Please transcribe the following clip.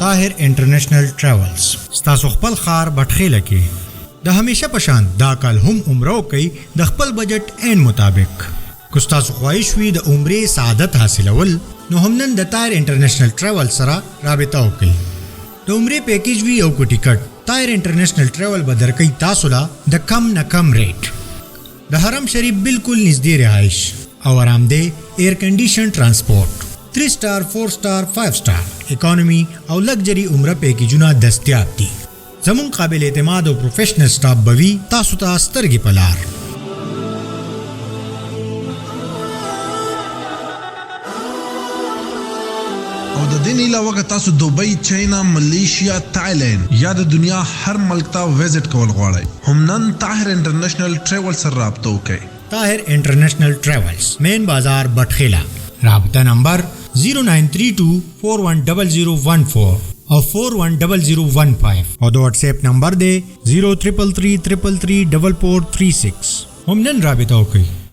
طاهر انټرنیشنل ټراولز ستاسو خپل خار بټخېله کې د همیشه پشان دا کال هم عمره کوي د خپل بجټ ان مطابق کو ستاسو خواهش وي د عمره سعادت حاصلول نو هم نن د طاهر انټرنیشنل ټراول سره رابطه وکړئ د عمره پیکیج وی او کو ټیکټ طاهر انټرنیشنل ټراول به درکې تاسو له د کم نه کم ریټ د حرم شریف بالکل نږدې رهایش او آرامدہ ایئر کنډیشن ترانسپورت 3 سٹار 4 سٹار 5 سٹار اکانومی او لگژری عمره پیکیجونه دستیاب دي زمون قابل اعتماد او پروفیشنل سٹاف بوي تاسو ته سترګې پلار او د دې علاوه که تاسو دوبۍ چاینا ملیشیا تایلند یا د دنیا هر ملک ته وزټ کول غواړئ هم نن طاهر انټرنیشنل ټریول سره رابطه وکړئ طاهر انټرنیشنل ټریولز مین بازار بټخېلا رابطه نمبر 0932410014 او 410015 او د واتس اپ نمبر دی 0333334436 هم نن رابطه وکړئ